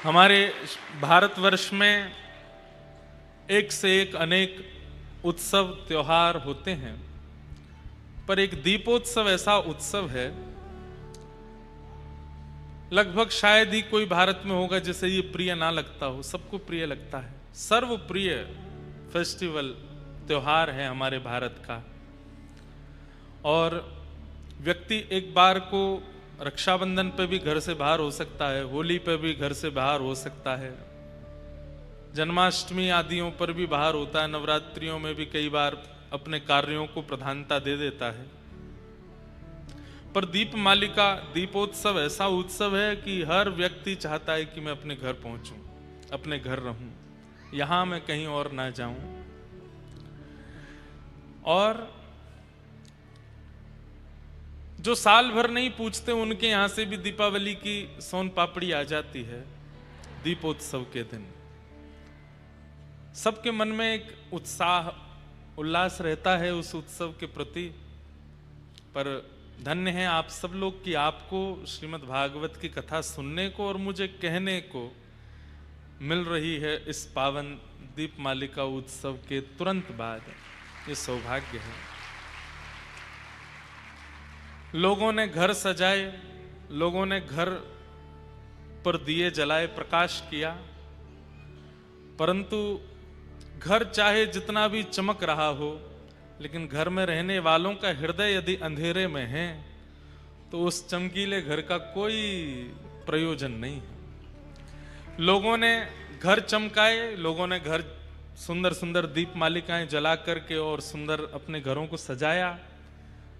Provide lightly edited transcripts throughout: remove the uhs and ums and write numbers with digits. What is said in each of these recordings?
हमारे भारतवर्ष में एक से एक अनेक उत्सव त्योहार होते हैं, पर एक दीपोत्सव ऐसा उत्सव है, लगभग शायद ही कोई भारत में होगा जिसे ये प्रिय ना लगता हो। सबको प्रिय लगता है, सर्व प्रिय फेस्टिवल त्योहार है हमारे भारत का। और व्यक्ति एक बार को रक्षाबंधन पे भी घर से बाहर हो सकता है, होली पे भी घर से बाहर हो सकता है, जन्माष्टमी आदियों पर भी बाहर होता है, नवरात्रियों में भी कई बार अपने कार्यों को प्रधानता दे देता है। पर दीपमालिका दीपोत्सव ऐसा उत्सव है कि हर व्यक्ति चाहता है कि मैं अपने घर पहुंचूं, अपने घर रहूं, यहां मैं कहीं और ना जाऊं। और जो साल भर नहीं पूछते उनके यहां से भी दीपावली की सोन पापड़ी आ जाती है दीपोत्सव के दिन। सबके मन में एक उत्साह उल्लास रहता है उस उत्सव के प्रति। पर धन्य है आप सब लोग कि आपको श्रीमद् भागवत की कथा सुनने को और मुझे कहने को मिल रही है इस पावन दीपमालिका उत्सव के तुरंत बाद। ये सौभाग्य है। लोगों ने घर सजाए, लोगों ने घर पर दिए जलाए, प्रकाश किया, परंतु घर चाहे जितना भी चमक रहा हो, लेकिन घर में रहने वालों का हृदय यदि अंधेरे में है तो उस चमकीले घर का कोई प्रयोजन नहीं है। लोगों ने घर चमकाए, लोगों ने घर सुंदर सुंदर दीपमालिकाएं जला करके और सुंदर अपने घरों को सजाया,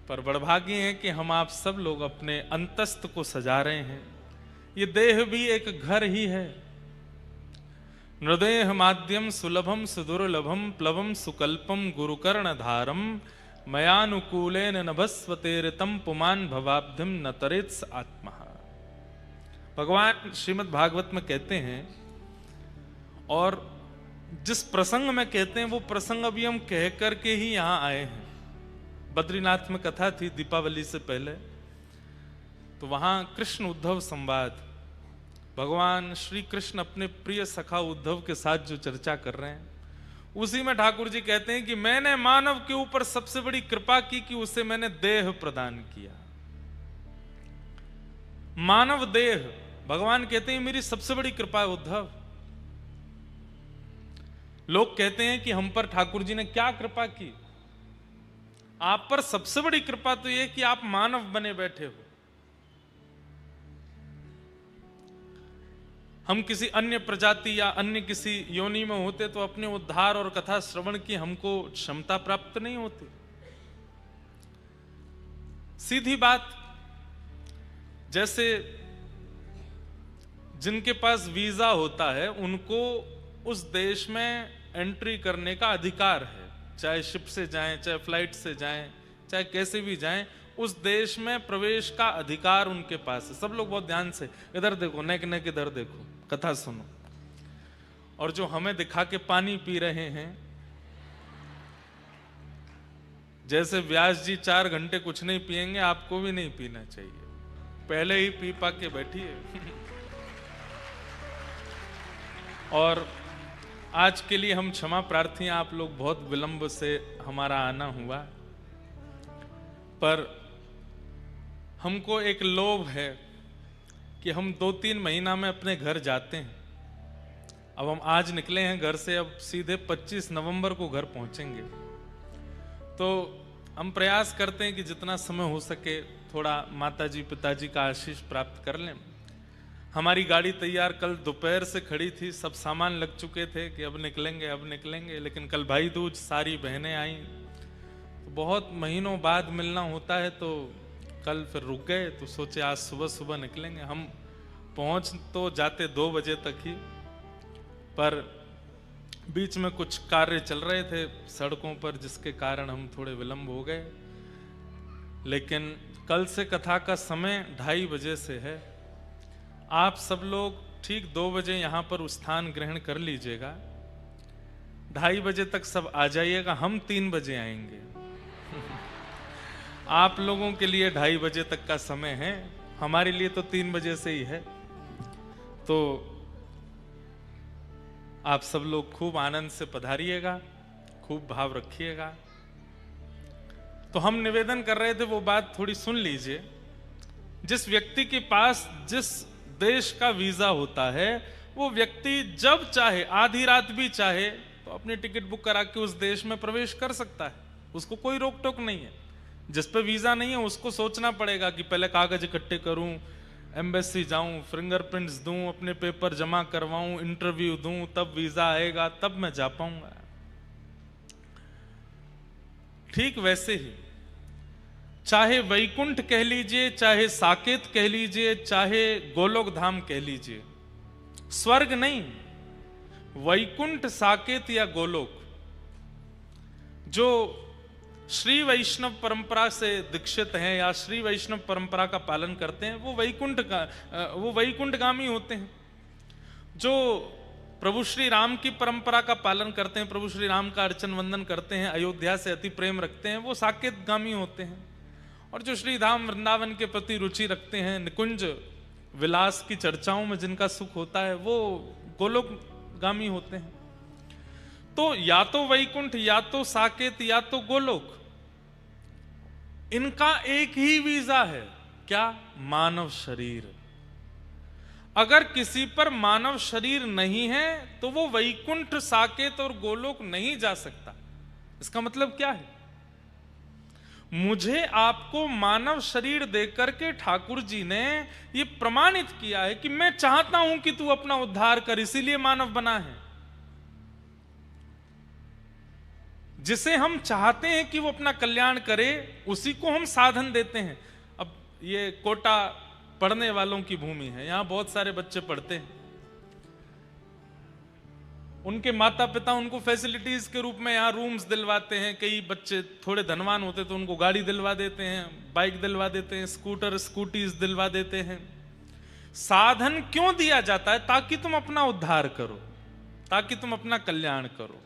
पर बड़भागी है कि हम आप सब लोग अपने अंतस्त को सजा रहे हैं। ये देह भी एक घर ही है। नृदेह माध्यम सुलभम सुदुर्लभम प्लवम सुकल्पम गुरुकर्ण धारम मयानुकूलेन नभस्वतेरितम पुमान भवाब्धिम न तरेत्स आत्मा। भगवान श्रीमद् भागवत में कहते हैं, और जिस प्रसंग में कहते हैं वो प्रसंग अभी हम कह करके ही यहां आए हैं। बद्रीनाथ में कथा थी दीपावली से पहले, तो वहां कृष्ण उद्धव संवाद, भगवान श्री कृष्ण अपने प्रिय सखा उद्धव के साथ जो चर्चा कर रहे हैं, उसी में ठाकुर जी कहते हैं कि मैंने मानव के ऊपर सबसे बड़ी कृपा की कि उसे मैंने देह प्रदान किया। मानव देह, भगवान कहते हैं मेरी सबसे बड़ी कृपा है उद्धव। लोग कहते हैं कि हम पर ठाकुर जी ने क्या कृपा की। आप पर सबसे बड़ी कृपा तो यह कि आप मानव बने बैठे हो। हम किसी अन्य प्रजाति या अन्य किसी योनि में होते तो अपने उद्धार और कथा श्रवण की हमको क्षमता प्राप्त नहीं होती। सीधी बात, जैसे जिनके पास वीजा होता है उनको उस देश में एंट्री करने का अधिकार है, चाहे शिप से जाएं, चाहे फ्लाइट से जाएं, चाहे कैसे भी जाएं, उस देश में प्रवेश का अधिकार उनके पास है। सब लोग बहुत ध्यान से इधर देखो, नेक नेक इधर देखो, कथा सुनो। और जो हमें दिखा के पानी पी रहे हैं, जैसे व्यास जी 4 घंटे कुछ नहीं पिएंगे, आपको भी नहीं पीना चाहिए, पहले ही पी पा के बैठिए। और आज के लिए हम क्षमा प्रार्थी हैं, आप लोग बहुत विलंब से हमारा आना हुआ, पर हमको एक लोभ है कि हम 2-3 महीना में अपने घर जाते हैं। अब हम आज निकले हैं घर से, अब सीधे 25 नवंबर को घर पहुंचेंगे। तो हम प्रयास करते हैं कि जितना समय हो सके थोड़ा माताजी पिताजी का आशीष प्राप्त कर लें। हमारी गाड़ी तैयार कल दोपहर से खड़ी थी, सब सामान लग चुके थे कि अब निकलेंगे अब निकलेंगे, लेकिन कल भाई दूज, सारी बहनें आई, तो बहुत महीनों बाद मिलना होता है, तो कल फिर रुक गए। तो सोचे आज सुबह सुबह निकलेंगे। हम पहुंच तो जाते 2 बजे तक ही, पर बीच में कुछ कार्य चल रहे थे सड़कों पर, जिसके कारण हम थोड़े विलंब हो गए। लेकिन कल से कथा का समय 2:30 बजे से है। आप सब लोग ठीक 2 बजे यहां पर स्थान ग्रहण कर लीजिएगा, 2:30 बजे तक सब आ जाइएगा। हम 3 बजे आएंगे। आप लोगों के लिए 2:30 बजे तक का समय है, हमारे लिए तो 3 बजे से ही है। तो आप सब लोग खूब आनंद से पधारिएगा, खूब भाव रखिएगा। तो हम निवेदन कर रहे थे, वो बात थोड़ी सुन लीजिए। जिस व्यक्ति के पास जिस देश का वीजा होता है, वो व्यक्ति जब चाहे, आधी रात भी चाहे, तो अपनी टिकट बुक करा के उस देश में प्रवेश कर सकता है। उसको कोई रोक टोक नहीं है। जिस पे वीजा नहीं है उसको सोचना पड़ेगा कि पहले कागज इकट्ठे करूं, एम्बेसी जाऊं, फिंगरप्रिंट्स दूं, अपने पेपर जमा करवाऊं, इंटरव्यू दूं, तब वीजा आएगा, तब मैं जा पाऊंगा। ठीक वैसे ही चाहे वैकुंठ कह लीजिए, चाहे साकेत कह लीजिए, चाहे गोलोक धाम कह लीजिए, स्वर्ग नहीं, वैकुंठ, साकेत या गोलोक, जो श्री वैष्णव परंपरा से दीक्षित हैं या श्री वैष्णव परंपरा का पालन करते हैं, वो वैकुंठगामी होते हैं। जो प्रभु श्री राम की परंपरा का पालन करते हैं, प्रभु श्री राम का अर्चन वंदन करते हैं, अयोध्या से अति प्रेम रखते हैं, वो साकेतगामी होते हैं। और जो श्री धाम वृंदावन के प्रति रुचि रखते हैं, निकुंज विलास की चर्चाओं में जिनका सुख होता है, वो गोलोकगामी होते हैं। तो या तो वैकुंठ, या तो साकेत, या तो गोलोक, इनका एक ही वीजा है। क्या? मानव शरीर। अगर किसी पर मानव शरीर नहीं है तो वो वैकुंठ, साकेत और गोलोक नहीं जा सकता। इसका मतलब क्या है? मुझे आपको मानव शरीर देकर के ठाकुर जी ने ये प्रमाणित किया है कि मैं चाहता हूं कि तू अपना उद्धार कर, इसीलिए मानव बना है। जिसे हम चाहते हैं कि वो अपना कल्याण करे, उसी को हम साधन देते हैं। अब ये कोटा पढ़ने वालों की भूमि है, यहां बहुत सारे बच्चे पढ़ते हैं। उनके माता पिता उनको फैसिलिटीज के रूप में यहाँ रूम्स दिलवाते हैं। कई बच्चे थोड़े धनवान होते तो उनको गाड़ी दिलवा देते हैं, बाइक दिलवा देते हैं, स्कूटर स्कूटीज दिलवा देते हैं। साधन क्यों दिया जाता है? ताकि तुम अपना उद्धार करो, ताकि तुम अपना कल्याण करो।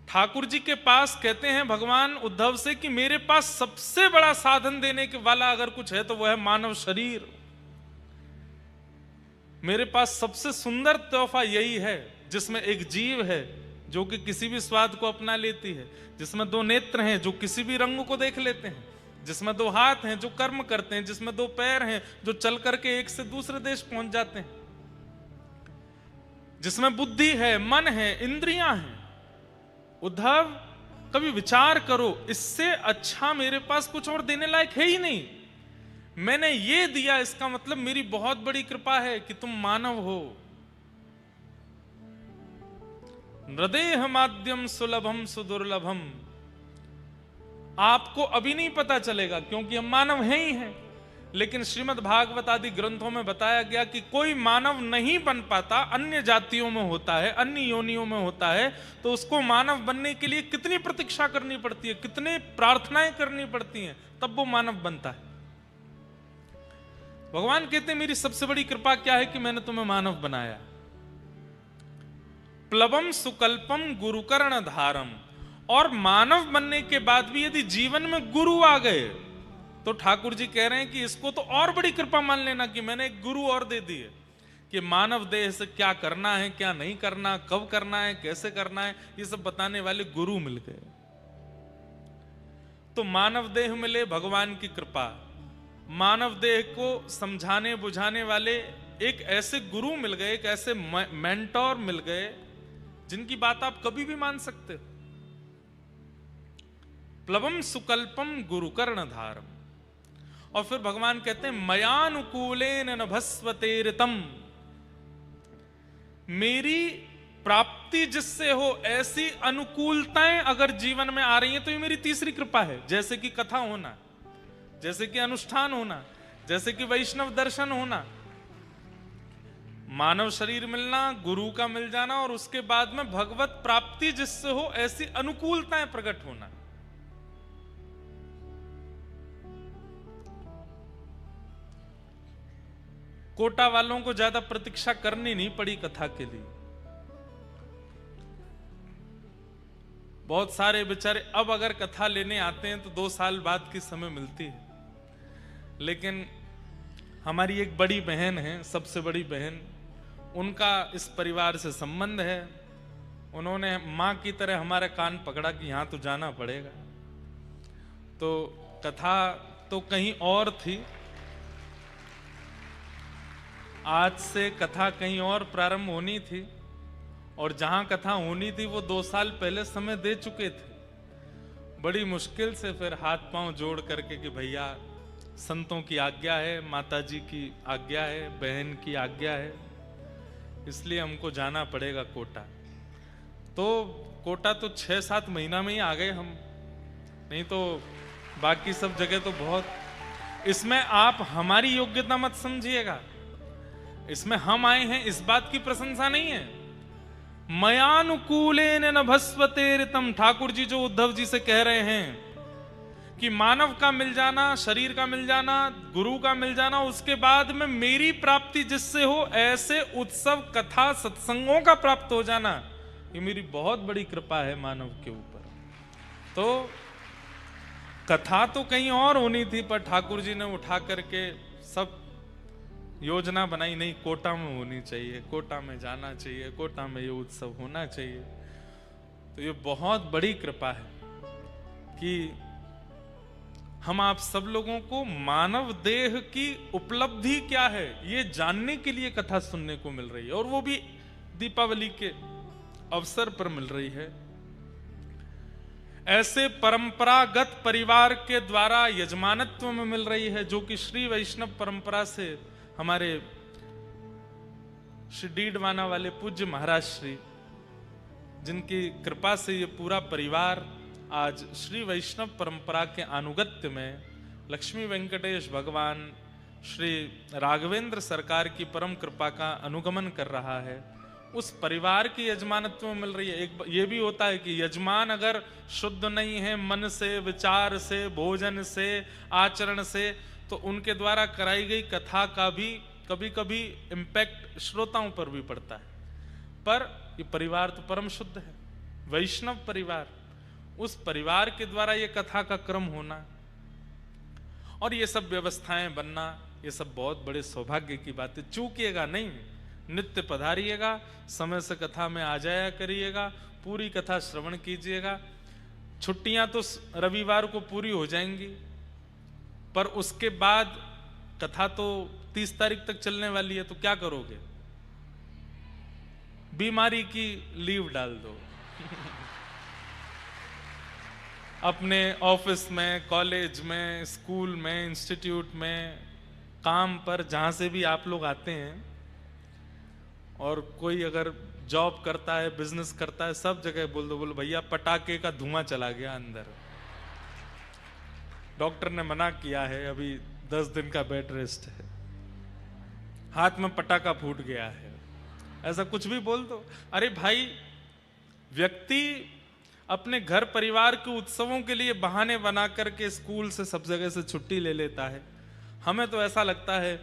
ठाकुर जी के पास कहते हैं भगवान उद्धव से कि मेरे पास सबसे बड़ा साधन देने के वाला अगर कुछ है तो वह है मानव शरीर। मेरे पास सबसे सुंदर तोहफा यही है, जिसमें एक जीव है जो कि किसी भी स्वाद को अपना लेती है, जिसमें दो नेत्र हैं जो किसी भी रंग को देख लेते हैं, जिसमें दो हाथ हैं जो कर्म करते हैं, जिसमें दो पैर हैं जो चल करके एक से दूसरे देश पहुंच जाते हैं, जिसमें बुद्धि है, मन है, इंद्रियां हैं। उद्धव, कभी विचार करो, इससे अच्छा मेरे पास कुछ और देने लायक है ही नहीं। मैंने ये दिया, इसका मतलब मेरी बहुत बड़ी कृपा है कि तुम मानव हो। नृदेह माध्यम सुलभम सुदुर्लभम। आपको अभी नहीं पता चलेगा क्योंकि हम मानव हैं ही हैं, लेकिन श्रीमद् भागवत आदि ग्रंथों में बताया गया कि कोई मानव नहीं बन पाता, अन्य जातियों में होता है, अन्य योनियों में होता है, तो उसको मानव बनने के लिए कितनी प्रतीक्षा करनी पड़ती है, कितने प्रार्थनाएं करनी पड़ती हैं, तब वो मानव बनता है। भगवान कहते हैं मेरी सबसे बड़ी कृपा क्या है कि मैंने तुम्हें मानव बनाया। प्लवम सुकल्पम गुरुकर्ण धारम। और मानव बनने के बाद भी यदि जीवन में गुरु आ गए तो ठाकुर जी कह रहे हैं कि इसको तो और बड़ी कृपा मान लेना कि मैंने एक गुरु और दे दी है, कि मानव देह से क्या करना है, क्या नहीं करना, कब करना है, कैसे करना है, ये सब बताने वाले गुरु मिल गए। तो मानव देह मिले, भगवान की कृपा। मानव देह को समझाने बुझाने वाले एक ऐसे गुरु मिल गए, एक ऐसे मेंटोर मिल गए जिनकी बात आप कभी भी मान सकते हो। प्लवम सुकल्पम गुरुकर्ण धारम। और फिर भगवान कहते हैं मयानुकूलेन नभस्वतेरितम। मेरी प्राप्ति जिससे हो ऐसी अनुकूलताएं अगर जीवन में आ रही हैं तो ये मेरी तीसरी कृपा है। जैसे कि कथा होना, जैसे कि अनुष्ठान होना, जैसे कि वैष्णव दर्शन होना, मानव शरीर मिलना, गुरु का मिल जाना, और उसके बाद में भगवत प्राप्ति जिससे हो ऐसी अनुकूलताएं प्रकट होना। कोटा वालों को ज्यादा प्रतीक्षा करनी नहीं पड़ी कथा के लिए। बहुत सारे बेचारे अब अगर कथा लेने आते हैं तो 2 साल बाद की समय मिलती है, लेकिन हमारी एक बड़ी बहन है, सबसे बड़ी बहन, उनका इस परिवार से संबंध है। उन्होंने माँ की तरह हमारे कान पकड़ा कि यहाँ तो जाना पड़ेगा। तो कथा तो कहीं और थी, आज से कथा कहीं और प्रारंभ होनी थी, और जहां कथा होनी थी वो 2 साल पहले समय दे चुके थे। बड़ी मुश्किल से फिर हाथ पांव जोड़ करके कि भैया संतों की आज्ञा है, माताजी की आज्ञा है, बहन की आज्ञा है, इसलिए हमको जाना पड़ेगा कोटा। तो कोटा तो 6-7 महीना में ही आ गए हम, नहीं तो बाकी सब जगह तो बहुत। इसमें आप हमारी योग्यता मत समझिएगा, इसमें हम आए हैं इस बात की प्रशंसा नहीं है। मयानुकूलेन न भस्वते ऋतम, ठाकुर जी जो उद्धव जी से कह रहे हैं कि मानव का मिल जाना, शरीर का मिल जाना, गुरु का मिल जाना, उसके बाद में मेरी प्राप्ति जिससे हो, ऐसे उत्सव कथा सत्संगों का प्राप्त हो जाना, ये मेरी बहुत बड़ी कृपा है मानव के ऊपर। तो कथा तो कहीं और होनी थी, पर ठाकुर जी ने उठा करके सब योजना बनाई, नहीं कोटा में होनी चाहिए, कोटा में जाना चाहिए, कोटा में ये उत्सव होना चाहिए। तो ये बहुत बड़ी कृपा है कि हम आप सब लोगों को मानव देह की उपलब्धि क्या है ये जानने के लिए कथा सुनने को मिल रही है, और वो भी दीपावली के अवसर पर मिल रही है। ऐसे परंपरागत परिवार के द्वारा यजमानत्व में मिल रही है, जो कि श्री वैष्णव परंपरा से हमारे श्री डीडवाना वाले पूज्य महाराज श्री, जिनकी कृपा से ये पूरा परिवार आज श्री वैष्णव परंपरा के अनुगत्य में लक्ष्मी वेंकटेश भगवान श्री राघवेंद्र सरकार की परम कृपा का अनुगमन कर रहा है, उस परिवार की यजमानत्व में मिल रही है। एक ये भी होता है कि यजमान अगर शुद्ध नहीं है मन से, विचार से, भोजन से, आचरण से, तो उनके द्वारा कराई गई कथा का भी कभी कभी इम्पैक्ट श्रोताओं पर भी पड़ता है। पर ये परिवार तो परम शुद्ध है, वैष्णव परिवार, उस परिवार के द्वारा ये कथा का क्रम होना और ये सब व्यवस्थाएं बनना, ये सब बहुत बड़े सौभाग्य की बात है। चूकिएगा नहीं, नित्य पधारिएगा, समय से कथा में आ जाया करिएगा, पूरी कथा श्रवण कीजिएगा। छुट्टियां तो रविवार को पूरी हो जाएंगी, पर उसके बाद कथा तो 30 तारीख तक चलने वाली है, तो क्या करोगे? बीमारी की लीव डाल दो अपने ऑफिस में, कॉलेज में, स्कूल में, इंस्टीट्यूट में, काम पर, जहां से भी आप लोग आते हैं, और कोई अगर जॉब करता है, बिजनेस करता है, सब जगह बोल दो, बोलो भैया पटाखे का धुआं चला गया अंदर, डॉक्टर ने मना किया है, अभी 10 दिन का बेड रेस्ट है, हाथ में पटाखा फूट गया है, ऐसा कुछ भी बोल दो। अरे भाई, व्यक्ति अपने घर परिवार के उत्सवों के लिए बहाने बना करके स्कूल से, सब जगह से छुट्टी ले लेता है। हमें तो ऐसा लगता है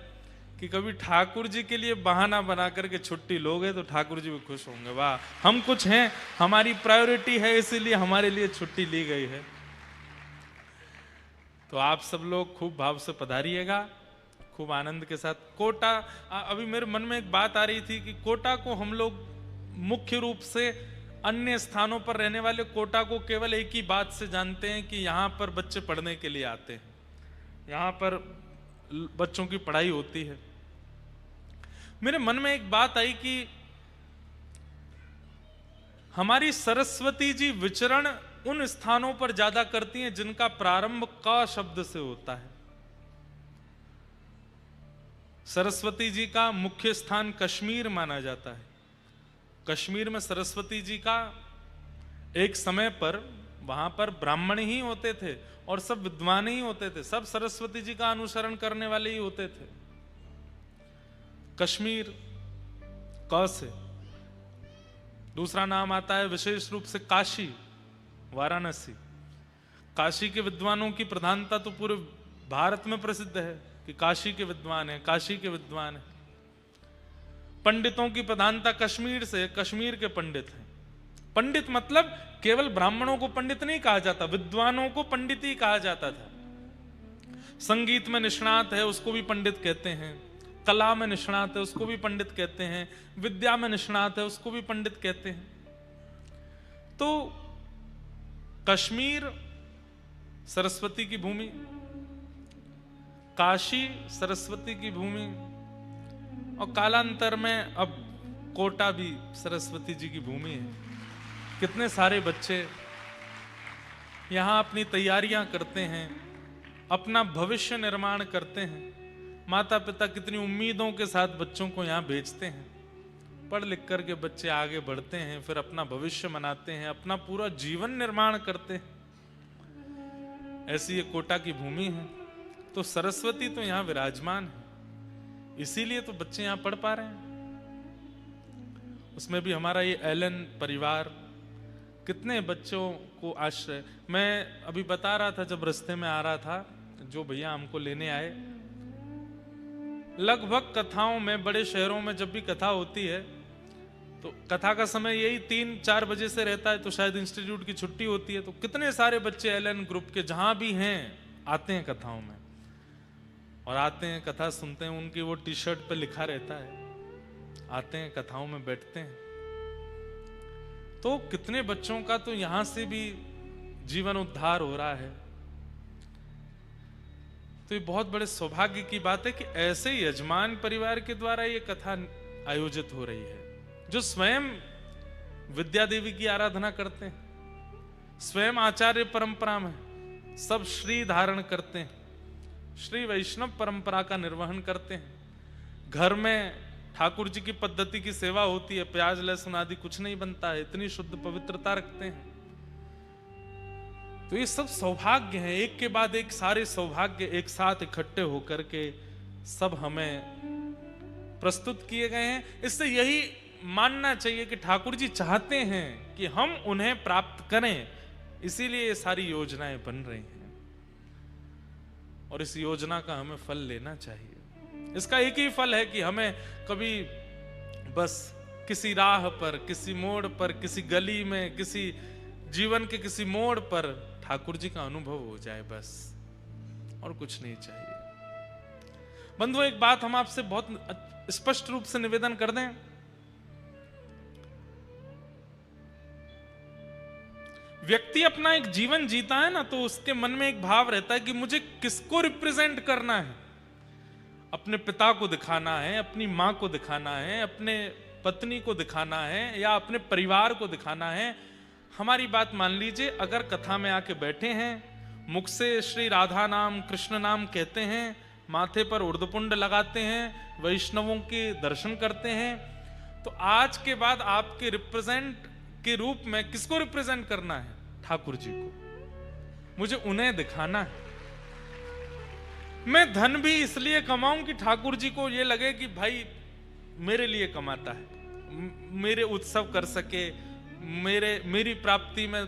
कि कभी ठाकुर जी के लिए बहाना बना करके छुट्टी लोगे तो ठाकुर जी भी खुश होंगे, वाह हम कुछ हैं, हमारी प्रायोरिटी है, इसीलिए हमारे लिए छुट्टी ली गई है। तो आप सब लोग खूब भाव से पधारिएगा, खूब आनंद के साथ। कोटा, अभी मेरे मन में एक बात आ रही थी कि कोटा को हम लोग मुख्य रूप से अन्य स्थानों पर रहने वाले कोटा को केवल एक ही बात से जानते हैं कि यहाँ पर बच्चे पढ़ने के लिए आते हैं, यहाँ पर बच्चों की पढ़ाई होती है। मेरे मन में एक बात आई कि हमारी सरस्वती जी विचरण उन स्थानों पर ज्यादा करती हैं जिनका प्रारंभ का शब्द से होता है। सरस्वती जी का मुख्य स्थान कश्मीर माना जाता है। कश्मीर में सरस्वती जी का एक समय पर वहां पर ब्राह्मण ही होते थे और सब विद्वान ही होते थे, सब सरस्वती जी का अनुसरण करने वाले ही होते थे। कश्मीर क से दूसरा नाम आता है विशेष रूप से काशी, वाराणसी। काशी के विद्वानों की प्रधानता तो पूरे भारत में प्रसिद्ध है कि काशी के विद्वान है, काशी के विद्वान है। पंडितों की प्रधानता कश्मीर से, कश्मीर के पंडित हैं। पंडित मतलब केवल ब्राह्मणों को पंडित नहीं कहा जाता, विद्वानों को पंडित ही कहा जाता था। संगीत में निष्णात है उसको भी पंडित कहते हैं, कला में निष्णात है उसको भी पंडित कहते हैं, विद्या में निष्णात है उसको भी पंडित कहते हैं। तो कश्मीर सरस्वती की भूमि, काशी सरस्वती की भूमि, और कालांतर में अब कोटा भी सरस्वती जी की भूमि है। कितने सारे बच्चे यहाँ अपनी तैयारियां करते हैं, अपना भविष्य निर्माण करते हैं। माता पिता कितनी उम्मीदों के साथ बच्चों को यहाँ भेजते हैं, पढ़ लिख कर के बच्चे आगे बढ़ते हैं, फिर अपना भविष्य बनाते हैं, अपना पूरा जीवन निर्माण करते हैं। ऐसी ये कोटा की भूमि है। तो सरस्वती तो यहाँ विराजमान है, इसीलिए तो बच्चे यहाँ पढ़ पा रहे हैं। उसमें भी हमारा ये एलन परिवार कितने बच्चों को आश्रय। मैं अभी बता रहा था जब रास्ते में आ रहा था, जो भैया हमको लेने आए, लगभग कथाओं में, बड़े शहरों में जब भी कथा होती है तो कथा का समय यही 3-4 बजे से रहता है, तो शायद इंस्टीट्यूट की छुट्टी होती है, तो कितने सारे बच्चे एलन ग्रुप के जहां भी हैं आते हैं कथाओं में, और आते हैं कथा सुनते हैं। उनकी वो टी शर्ट पे लिखा रहता है, आते हैं कथाओं में बैठते हैं। तो कितने बच्चों का तो यहां से भी जीवन उद्धार हो रहा है। तो ये बहुत बड़े सौभाग्य की बात है कि ऐसे यजमान परिवार के द्वारा ये कथा आयोजित हो रही है, जो स्वयं विद्या देवी की आराधना करते हैं, स्वयं आचार्य परंपरा में सब श्री धारण करते हैं, श्री वैष्णव परंपरा का निर्वहन करते हैं। घर में ठाकुर जी की पद्धति की सेवा होती है, प्याज लहसुन आदि कुछ नहीं बनता है, इतनी शुद्ध पवित्रता रखते हैं। तो ये सब सौभाग्य हैं, एक के बाद एक सारे सौभाग्य एक साथ इकट्ठे होकर के सब हमें प्रस्तुत किए गए हैं। इससे यही मानना चाहिए कि ठाकुर जी चाहते हैं कि हम उन्हें प्राप्त करें, इसीलिए ये सारी योजनाएं बन रही हैं, और इस योजना का हमें फल लेना चाहिए। इसका एक ही फल है कि हमें कभी बस किसी राह पर, किसी मोड़ पर, किसी गली में, किसी जीवन के किसी मोड़ पर ठाकुर जी का अनुभव हो जाए, बस, और कुछ नहीं चाहिए। बंधु, एक बात हम आपसे बहुत स्पष्ट रूप से निवेदन कर दें, व्यक्ति अपना एक जीवन जीता है ना, तो उसके मन में एक भाव रहता है कि मुझे किसको रिप्रेजेंट करना है। अपने पिता को दिखाना है, अपनी मां को दिखाना है, अपने पत्नी को दिखाना है, या अपने परिवार को दिखाना है। हमारी बात मान लीजिए, अगर कथा में आके बैठे हैं, मुख से श्री राधा नाम कृष्ण नाम कहते हैं, माथे पर उर्दपुंड लगाते हैं, वैष्णवों के दर्शन करते हैं, तो आज के बाद आपके रिप्रेजेंट के रूप में किसको रिप्रेजेंट करना है? ठाकुर जी को। मुझे उन्हें दिखाना है। मैं धन भी इसलिए कमाऊं कि ठाकुर जी को ये लगे कि भाई मेरे लिए कमाता है, मेरे उत्सव कर सके, मेरी प्राप्ति में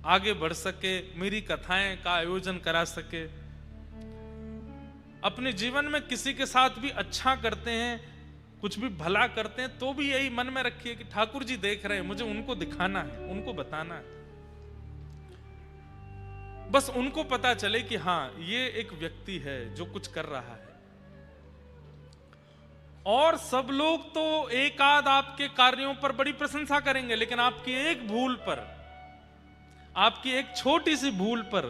आगे बढ़ सके, मेरी कथाएं का आयोजन करा सके। अपने जीवन में किसी के साथ भी अच्छा करते हैं, कुछ भी भला करते हैं, तो भी यही मन में रखिए कि ठाकुर जी देख रहे हैं, मुझे उनको दिखाना है, उनको बताना है। बस उनको पता चले कि हाँ, ये एक व्यक्ति है जो कुछ कर रहा है। और सब लोग तो एक आध आपके कार्यों पर बड़ी प्रशंसा करेंगे, लेकिन आपकी एक भूल पर, आपकी एक छोटी सी भूल पर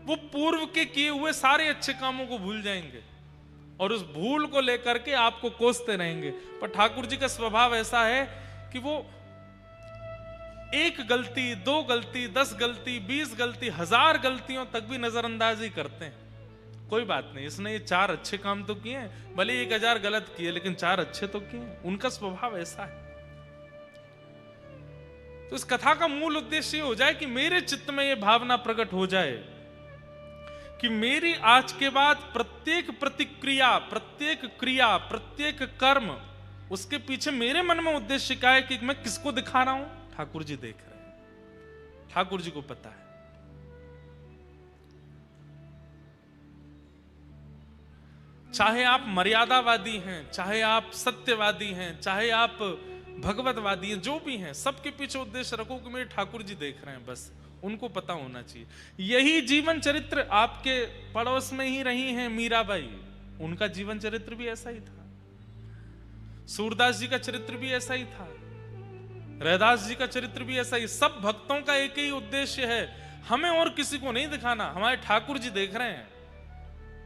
वो पूर्व के किए हुए सारे अच्छे कामों को भूल जाएंगे और उस भूल को लेकर के आपको कोसते रहेंगे। पर ठाकुर जी का स्वभाव ऐसा है कि वो एक गलती, 2 गलती, 10 गलती, 20 गलती, 1000 गलतियों तक भी नजरअंदाजी करते हैं। कोई बात नहीं, इसने ये 4 अच्छे काम तो किए, भले 1000 गलत किए लेकिन 4 अच्छे तो किए। उनका स्वभाव ऐसा है। तो इस कथा का मूल उद्देश्य ये हो जाए कि मेरे चित्त में ये भावना प्रकट हो जाए कि मेरी आज के बाद प्रत्येक प्रतिक्रिया, प्रत्येक क्रिया, प्रत्येक कर्म, उसके पीछे मेरे मन में उद्देश्य क्या है कि मैं किसको दिखा रहा हूं? ठाकुर जी देख रहे हैं, ठाकुर जी को पता है। चाहे आप मर्यादावादी हैं, चाहे आप सत्यवादी हैं, चाहे आप भगवतवादी हैं, जो भी हैं, सबके पीछे उद्देश्य रखो कि मेरे ठाकुर जी देख रहे हैं, बस उनको पता होना चाहिए। यही जीवन चरित्र आपके पड़ोस में ही रही हैं मीराबाई, उनका जीवन चरित्र भी ऐसा ही था। सूरदास जी का चरित्र भी ऐसा ही था, रैदास जी का चरित्र भी ऐसा ही। सब भक्तों का एक ही उद्देश्य है, हमें और किसी को नहीं दिखाना, हमारे ठाकुर जी देख रहे हैं।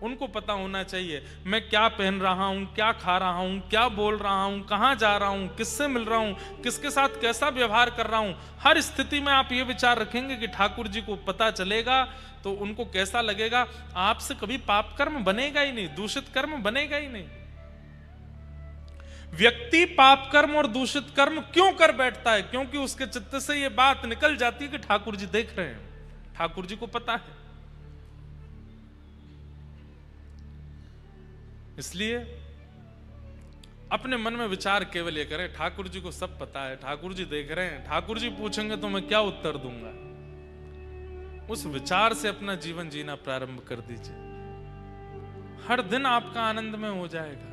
उनको पता होना चाहिए मैं क्या पहन रहा हूं, क्या खा रहा हूं, क्या बोल रहा हूं, कहां जा रहा हूं, किससे मिल रहा हूं, किसके साथ कैसा व्यवहार कर रहा हूं। हर स्थिति में आप ये विचार रखेंगे कि ठाकुर जी को पता चलेगा तो उनको कैसा लगेगा। आपसे कभी पाप कर्म बनेगा ही नहीं, दूषित कर्म बनेगा ही नहीं। व्यक्ति पाप कर्म और दूषित कर्म क्यों कर बैठता है? क्योंकि उसके चित्त से यह बात निकल जाती है कि ठाकुर जी देख रहे हैं, ठाकुर जी को पता है। इसलिए अपने मन में विचार केवल ये करें, ठाकुर जी को सब पता है, ठाकुर जी देख रहे हैं, ठाकुर जी पूछेंगे तो मैं क्या उत्तर दूंगा। उस विचार से अपना जीवन जीना प्रारंभ कर दीजिए, हर दिन आपका आनंद में हो जाएगा।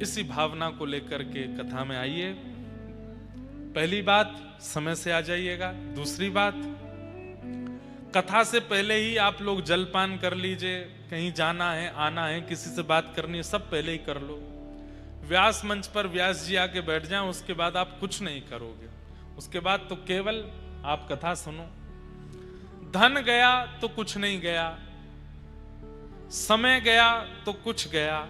इसी भावना को लेकर के कथा में आइए। पहली बात, समय से आ जाइएगा। दूसरी बात, कथा से पहले ही आप लोग जलपान कर लीजिए। कहीं जाना है, आना है, किसी से बात करनी है, सब पहले ही कर लो। व्यास मंच पर व्यास जी आके बैठ जाएं, उसके बाद आप कुछ नहीं करोगे। उसके बाद तो केवल आप कथा सुनो। धन गया तो कुछ नहीं गया, समय गया तो कुछ गया,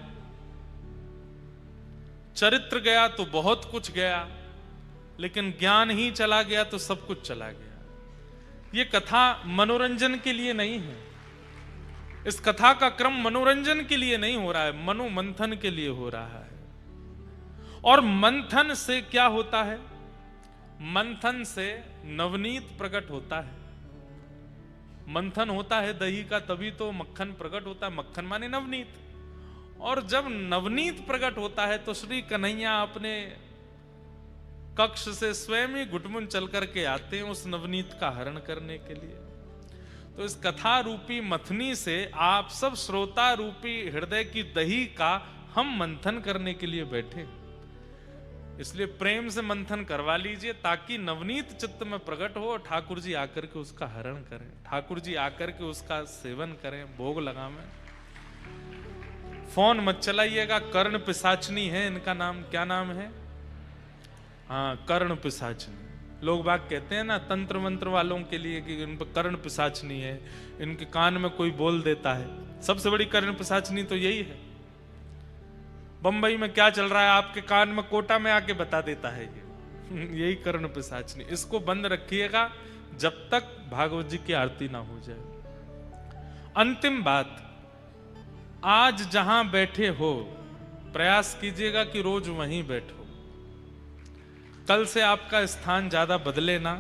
चरित्र गया तो बहुत कुछ गया, लेकिन ज्ञान ही चला गया तो सब कुछ चला गया। ये कथा मनोरंजन के लिए नहीं है। इस कथा का क्रम मनोरंजन के लिए नहीं हो रहा है, मनोमंथन के लिए हो रहा है। और मंथन से क्या होता है? मंथन से नवनीत प्रकट होता है। मंथन होता है दही का, तभी तो मक्खन प्रकट होता है। मक्खन माने नवनीत। और जब नवनीत प्रकट होता है तो श्री कन्हैया अपने कक्ष से स्वयं ही घुटमुन चल करके आते हैं उस नवनीत का हरण करने के लिए। तो इस कथा रूपी मथनी से आप सब श्रोता रूपी हृदय की दही का हम मंथन करने के लिए बैठे। इसलिए प्रेम से मंथन करवा लीजिए ताकि नवनीत चित्त में प्रकट हो और ठाकुर जी आकर के उसका हरण करें, ठाकुर जी आकर के उसका सेवन करें, भोग लगावें। फोन मत चलाइएगा। कर्ण पिशाचनी है इनका नाम। क्या नाम है? हाँ, कर्ण पिशाचनी। लोग बाग कहते हैं ना तंत्र मंत्र वालों के लिए कि इन पर कर्ण पिशाचनी है, इनके कान में कोई बोल देता है। सबसे बड़ी कर्ण पिशाचनी तो यही है। बंबई में क्या चल रहा है आपके कान में कोटा में आके बता देता है ये यही कर्ण पिशाचनी। इसको बंद रखिएगा जब तक भागवत जी की आरती ना हो जाए। अंतिम बात, आज जहां बैठे हो प्रयास कीजिएगा कि रोज वहीं बैठो। कल से आपका स्थान ज्यादा बदले ना,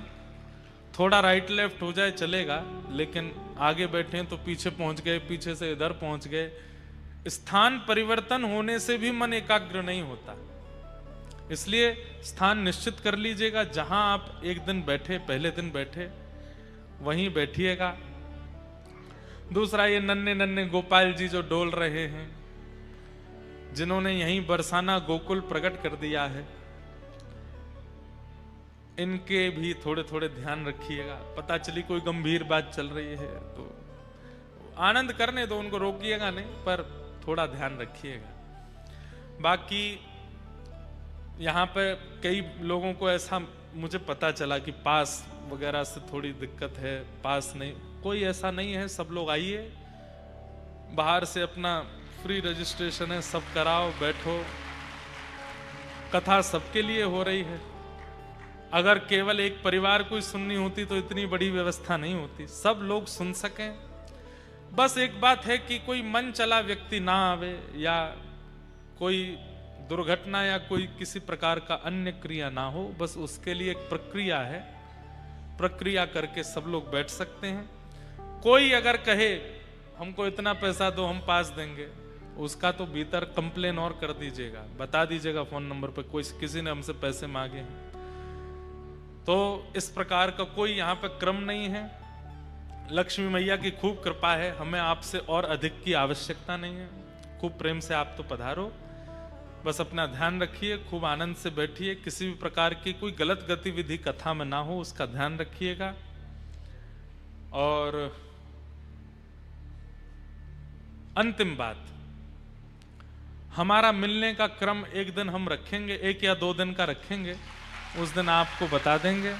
थोड़ा राइट लेफ्ट हो जाए चलेगा, लेकिन आगे बैठे तो पीछे पहुंच गए, पीछे से इधर पहुंच गए। स्थान परिवर्तन होने से भी मन एकाग्र नहीं होता। इसलिए स्थान निश्चित कर लीजिएगा। जहां आप एक दिन बैठे, पहले दिन बैठे, वहीं बैठिएगा। दूसरा, ये नन्हे नन्हे गोपाल जी जो डोल रहे हैं, जिन्होंने यहीं बरसाना गोकुल प्रकट कर दिया है, इनके भी थोड़े थोड़े ध्यान रखिएगा। पता चली कोई गंभीर बात चल रही है तो आनंद करने दो, उनको रोकिएगा नहीं, पर थोड़ा ध्यान रखिएगा। बाकी यहाँ पे कई लोगों को ऐसा मुझे पता चला कि पास वगैरह से थोड़ी दिक्कत है, पास नहीं, कोई ऐसा नहीं है। सब लोग आइए, बाहर से अपना फ्री रजिस्ट्रेशन है, सब कराओ, बैठो। कथा सबके लिए हो रही है। अगर केवल एक परिवार को ही सुननी होती तो इतनी बड़ी व्यवस्था नहीं होती, सब लोग सुन सकें। बस एक बात है कि कोई मन चला व्यक्ति ना आवे, या कोई दुर्घटना या कोई किसी प्रकार का अन्य क्रिया ना हो, बस उसके लिए एक प्रक्रिया है। प्रक्रिया करके सब लोग बैठ सकते हैं। कोई अगर कहे हमको इतना पैसा दो हम पास देंगे, उसका तो भीतर कंप्लेन और कर दीजिएगा, बता दीजिएगा फोन नंबर पर कोई किसी ने हमसे पैसे मांगे हैं। तो इस प्रकार का कोई यहाँ पे क्रम नहीं है। लक्ष्मी मैया की खूब कृपा है, हमें आपसे और अधिक की आवश्यकता नहीं है। खूब प्रेम से आप तो पधारो, बस अपना ध्यान रखिए, खूब आनंद से बैठिए। किसी भी प्रकार की कोई गलत गतिविधि कथा में ना हो, उसका ध्यान रखिएगा। और अंतिम बात, हमारा मिलने का क्रम एक दिन हम रखेंगे, 1 या 2 दिन का रखेंगे, उस दिन आपको बता देंगे।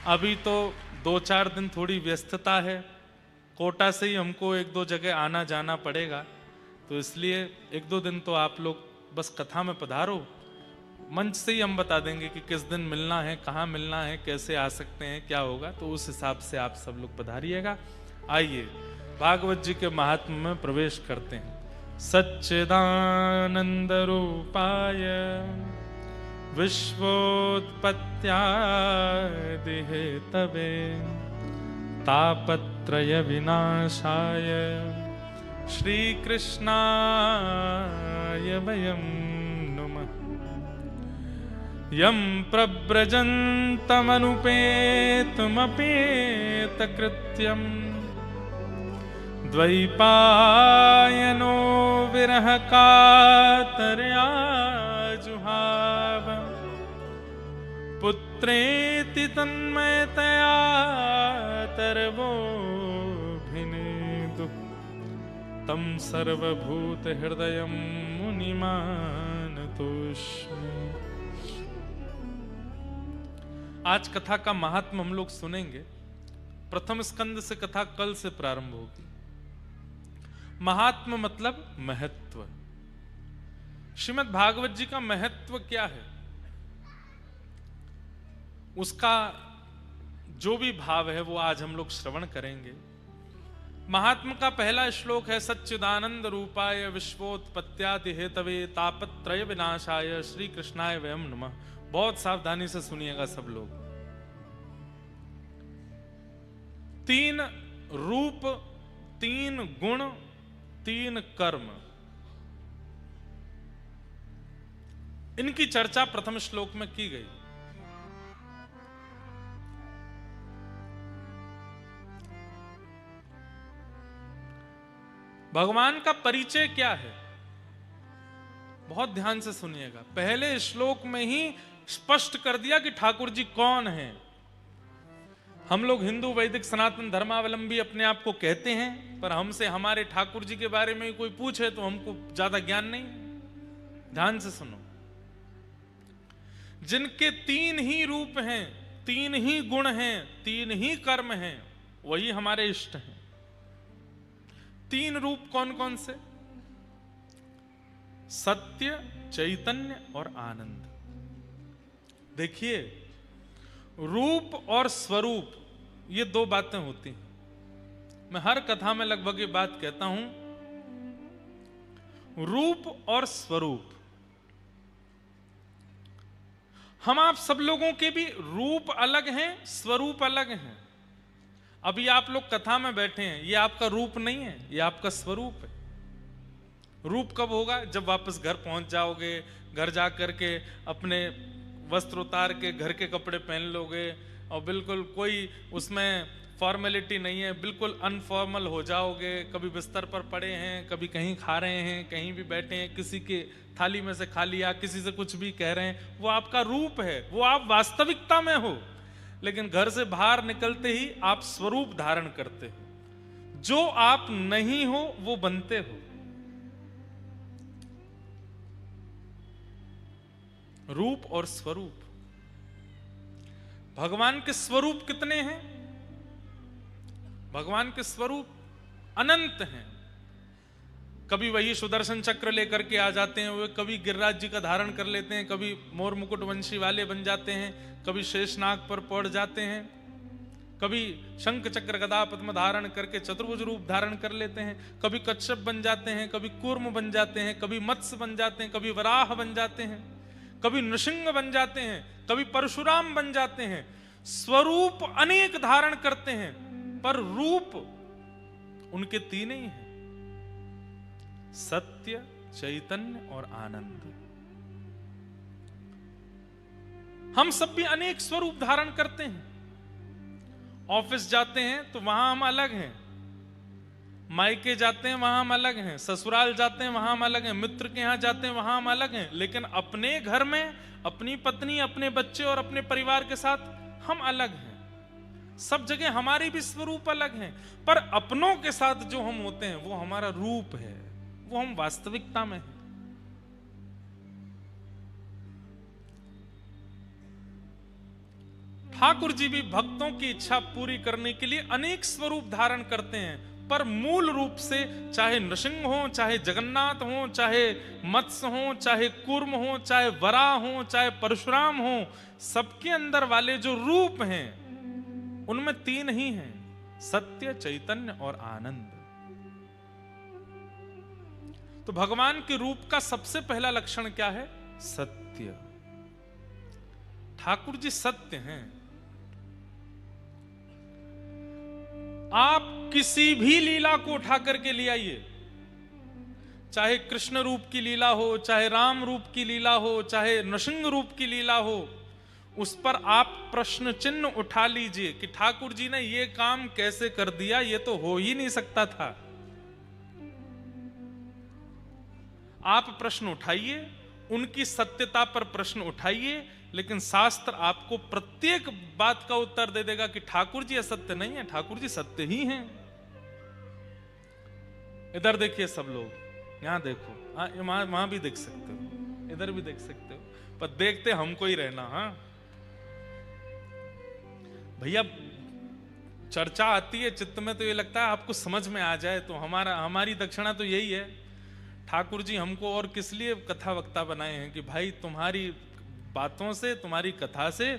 अभी तो 2-4 दिन थोड़ी व्यस्तता है, कोटा से ही हमको 1-2 जगह आना जाना पड़ेगा, तो इसलिए 1-2 दिन तो आप लोग बस कथा में पधारो। मंच से ही हम बता देंगे कि किस दिन मिलना है, कहाँ मिलना है, कैसे आ सकते हैं, क्या होगा, तो उस हिसाब से आप सब लोग पधारिएगा। आइए भागवत जी के महात्म्य में प्रवेश करते हैं। सच्चिदानंद रूपाय विश्वोत्पत्त्यादि हेतवे तापत्रय विनाशाय श्री कृष्णाय वयं नुमः। यं प्रव्रजन्तमनुपेतमपेतकृत्यम् द्वैपायनो विरह कातर्या जुहाव पुत्रेति तन्मयतया तरवोऽभिनेदुः तं सर्वभूत हृदयं मुनिमानतोऽस्मि। आज कथा का महात्म हम लोग सुनेंगे। प्रथम स्कंद से कथा कल से प्रारंभ होगी। महात्म मतलब महत्व। श्रीमद् भागवत जी का महत्व क्या है, उसका जो भी भाव है वो आज हम लोग श्रवण करेंगे। महात्म का पहला श्लोक है सच्चिदानंद रूपाय विश्वोत्पत्त्यादि हेतवे तापत्रय विनाशाय श्री कृष्णाय वयं नमः। बहुत सावधानी से सुनिएगा सब लोग। 3 रूप, 3 गुण, 3 कर्म, इनकी चर्चा प्रथम श्लोक में की गई। भगवान का परिचय क्या है, बहुत ध्यान से सुनिएगा। पहले श्लोक में ही स्पष्ट कर दिया कि ठाकुर जी कौन हैं। हम लोग हिंदू वैदिक सनातन धर्मावलंबी अपने आप को कहते हैं, पर हमसे हमारे ठाकुर जी के बारे में कोई पूछे तो हमको ज्यादा ज्ञान नहीं। ध्यान से सुनो। जिनके 3 ही रूप हैं, 3 ही गुण हैं, 3 ही कर्म हैं, वही हमारे इष्ट हैं। 3 रूप कौन कौन से? सत्य, चैतन्य और आनंद। देखिए, रूप और स्वरूप ये 2 बातें होती हैं। मैं हर कथा में लगभग ये बात कहता हूं, रूप और स्वरूप। हम आप सब लोगों के भी रूप अलग हैं, स्वरूप अलग हैं। अभी आप लोग कथा में बैठे हैं, ये आपका रूप नहीं है, ये आपका स्वरूप है। रूप कब होगा? जब वापस घर पहुंच जाओगे, घर जा करके अपने वस्त्र उतार के घर के कपड़े पहन लोगे और बिल्कुल कोई उसमें फॉर्मेलिटी नहीं है, बिल्कुल अनफॉर्मल हो जाओगे। कभी बिस्तर पर पड़े हैं, कभी कहीं खा रहे हैं, कहीं भी बैठे हैं, किसी के थाली में से खा लिया, किसी से कुछ भी कह रहे हैं, वो आपका रूप है, वो आप वास्तविकता में हो। लेकिन घर से बाहर निकलते ही आप स्वरूप धारण करते हो। जो आप नहीं हो वो बनते हो। रूप और स्वरूप। भगवान के स्वरूप कितने हैं? भगवान के स्वरूप अनंत हैं। कभी वही सुदर्शन चक्र लेकर के आ जाते हैं, वे कभी गिरिराज जी का धारण कर लेते हैं, कभी मोर मुकुट वंशी वाले बन जाते हैं, कभी शेषनाग पर पड़ जाते हैं, कभी शंख चक्र गदा पद्म धारण करके चतुर्भुज रूप धारण कर लेते हैं, कभी कच्छप बन जाते हैं, कभी कूर्म बन जाते हैं, कभी मत्स्य बन जाते हैं, कभी वराह बन जाते हैं, कभी नृसिंह बन जाते हैं, कभी परशुराम बन जाते हैं। स्वरूप अनेक धारण करते हैं, पर रूप उनके 3 ही हैं, सत्य, चैतन्य और आनंद। हम सब भी अनेक स्वरूप धारण करते हैं। ऑफिस जाते हैं तो वहां हम अलग हैं, मायके जाते हैं वहां हम अलग हैं, ससुराल जाते हैं वहां हम अलग हैं, मित्र के यहां जाते हैं वहां हम अलग हैं। लेकिन अपने घर में अपनी पत्नी, अपने बच्चे और अपने परिवार के साथ हम अलग हैं। सब जगह हमारे भी स्वरूप अलग हैं, पर अपनों के साथ जो हम होते हैं वो हमारा रूप है, वो हम वास्तविकता में हैं। ठाकुर जी भी भक्तों की इच्छा पूरी करने के लिए अनेक स्वरूप धारण करते हैं, पर मूल रूप से चाहे नृसिंह हो, चाहे जगन्नाथ हो, चाहे मत्स्य हो, चाहे कूर्म हो, चाहे वराह हो, चाहे परशुराम हो, सबके अंदर वाले जो रूप हैं उनमें तीन ही हैं, सत्य, चैतन्य और आनंद। तो भगवान के रूप का सबसे पहला लक्षण क्या है? सत्य। ठाकुर जी सत्य हैं। आप किसी भी लीला को उठा करके ले आइए, चाहे कृष्ण रूप की लीला हो, चाहे राम रूप की लीला हो, चाहे नृसिंह रूप की लीला हो, उस पर आप प्रश्न चिन्ह उठा लीजिए कि ठाकुर जी ने यह काम कैसे कर दिया, यह तो हो ही नहीं सकता था। आप प्रश्न उठाइए, उनकी सत्यता पर प्रश्न उठाइए, लेकिन शास्त्र आपको प्रत्येक बात का उत्तर दे देगा कि ठाकुर जी असत्य नहीं है, ठाकुर जी सत्य ही हैं। इधर देखिए सब लोग, यहां देखो, वहां भी देख सकते हो, इधर भी देख सकते हो, पर देखते हमको ही रहना। हाँ भैया, चर्चा आती है चित्त में तो ये लगता है आपको समझ में आ जाए, तो हमारी दक्षिणा तो यही है। ठाकुर जी हमको और किस लिए कथा वक्ता बनाए हैं कि भाई तुम्हारी बातों से, तुम्हारी कथा से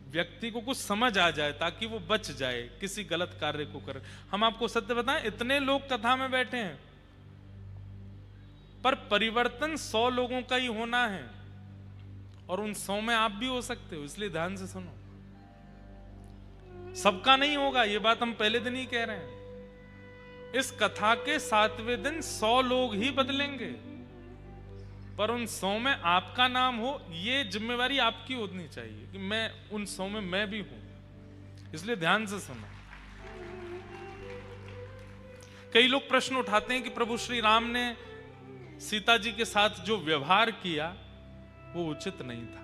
व्यक्ति को कुछ समझ आ जाए, ताकि वो बच जाए किसी गलत कार्य को कर। हम आपको सत्य बताएं, इतने लोग कथा में बैठे हैं, पर परिवर्तन 100 लोगों का ही होना है, और उन 100 में आप भी हो सकते हो, इसलिए ध्यान से सुनो। सबका नहीं होगा, ये बात हम पहले दिन ही कह रहे हैं। इस कथा के 7वें दिन 100 लोग ही बदलेंगे, पर उन 100 में आपका नाम हो, ये जिम्मेवारी आपकी होनी चाहिए कि मैं उन 100 में मैं भी हूं। इसलिए ध्यान से सुनो। कई लोग प्रश्न उठाते हैं कि प्रभु श्री राम ने सीता जी के साथ जो व्यवहार किया वो उचित नहीं था।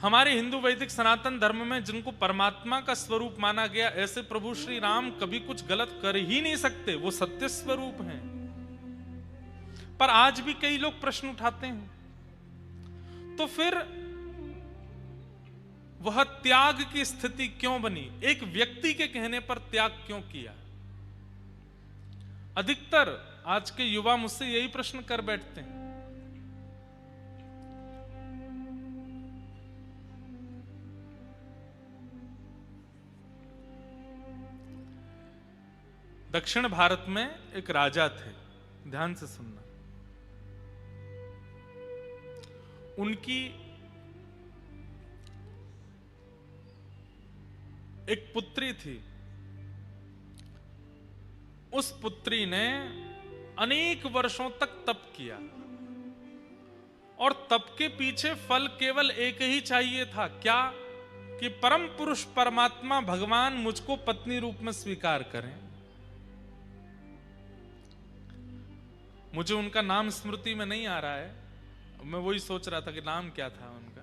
हमारे हिंदू वैदिक सनातन धर्म में जिनको परमात्मा का स्वरूप माना गया, ऐसे प्रभु श्री राम कभी कुछ गलत कर ही नहीं सकते, वो सत्य स्वरूप हैं। पर आज भी कई लोग प्रश्न उठाते हैं, तो फिर वह त्याग की स्थिति क्यों बनी? एक व्यक्ति के कहने पर त्याग क्यों किया? अधिकतर आज के युवा मुझसे यही प्रश्न कर बैठते हैं। दक्षिण भारत में एक राजा थे, ध्यान से सुनना। उनकी एक पुत्री थी। उस पुत्री ने अनेक वर्षों तक तप किया, और तप के पीछे फल केवल एक ही चाहिए था, क्या? कि परम पुरुष परमात्मा भगवान मुझको पत्नी रूप में स्वीकार करें। मुझे उनका नाम स्मृति में नहीं आ रहा है, मैं वही सोच रहा था कि नाम क्या था उनका।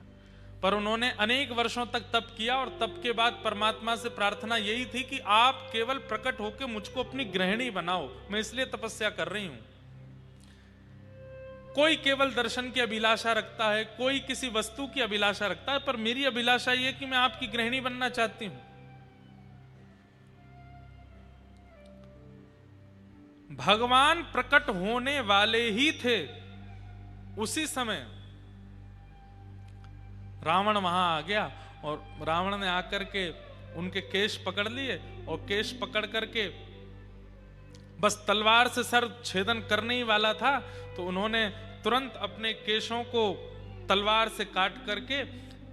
पर उन्होंने अनेक वर्षों तक तप किया, और तप के बाद परमात्मा से प्रार्थना यही थी कि आप केवल प्रकट होकर मुझको अपनी गृहिणी बनाओ, मैं इसलिए तपस्या कर रही हूं। कोई केवल दर्शन की अभिलाषा रखता है, कोई किसी वस्तु की अभिलाषा रखता है, पर मेरी अभिलाषा यह कि मैं आपकी गृहिणी बनना चाहती हूं। भगवान प्रकट होने वाले ही थे। उसी समय रावण वहां आ गया, और रावण ने आकर के उनके केश पकड़ लिए, और केश पकड़ करके बस तलवार से सर छेदन करने ही वाला था, तो उन्होंने तुरंत अपने केशों को तलवार से काट करके,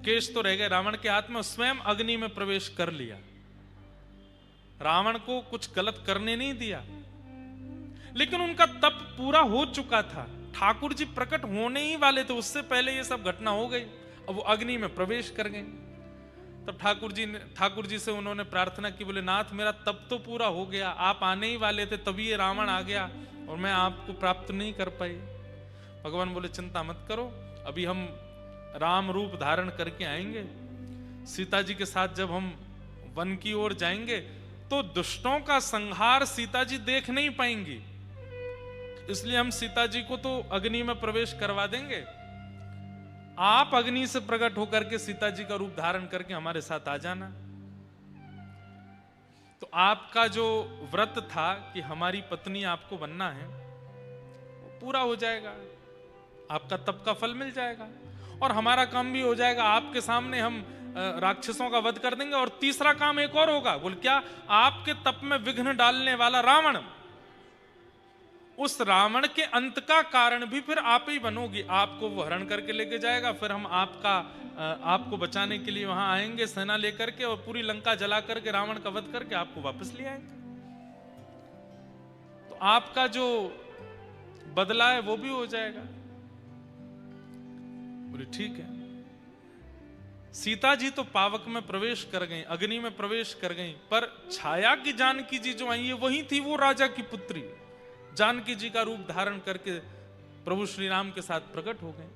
केश तो रह गए रावण के हाथ में, स्वयं अग्नि में प्रवेश कर लिया। रावण को कुछ गलत करने नहीं दिया, लेकिन उनका तप पूरा हो चुका था। ठाकुर जी प्रकट होने ही वाले थे, उससे पहले ये सब घटना हो गई। अब वो अग्नि में प्रवेश कर गए। तब ठाकुर जी से उन्होंने प्रार्थना की, बोले नाथ मेरा तप तो पूरा हो गया, आप आने ही वाले थे, तभी ये रावण आ गया और मैं आपको प्राप्त नहीं कर पाई। भगवान बोले चिंता मत करो, अभी हम राम रूप धारण करके आएंगे। सीता जी के साथ जब हम वन की ओर जाएंगे तो दुष्टों का संहार सीता जी देख नहीं पाएंगी, इसलिए हम सीता जी को तो अग्नि में प्रवेश करवा देंगे। आप अग्नि से प्रकट होकर के सीता जी का रूप धारण करके हमारे साथ आ जाना। तो आपका जो व्रत था कि हमारी पत्नी आपको बनना है, वो पूरा हो जाएगा, आपका तप का फल मिल जाएगा और हमारा काम भी हो जाएगा। आपके सामने हम राक्षसों का वध कर देंगे। और तीसरा काम एक और होगा, बोल क्या? आपके तप में विघ्न डालने वाला रावण, उस रावण के अंत का कारण भी फिर आप ही बनोगी। आपको वो हरण करके लेके जाएगा, फिर हम आपको बचाने के लिए वहां आएंगे सेना लेकर के, और पूरी लंका जला करके रावण का वध करके आपको वापस ले आएंगे। तो आपका जो बदला है वो भी हो जाएगा। बोले ठीक है। सीता जी तो पावक में प्रवेश कर गई, अग्नि में प्रवेश कर गई, पर छाया की जानकी जी जो आई है वही थी वो राजा की पुत्री। जानकी जी का रूप धारण करके प्रभु श्री राम के साथ प्रकट हो गए।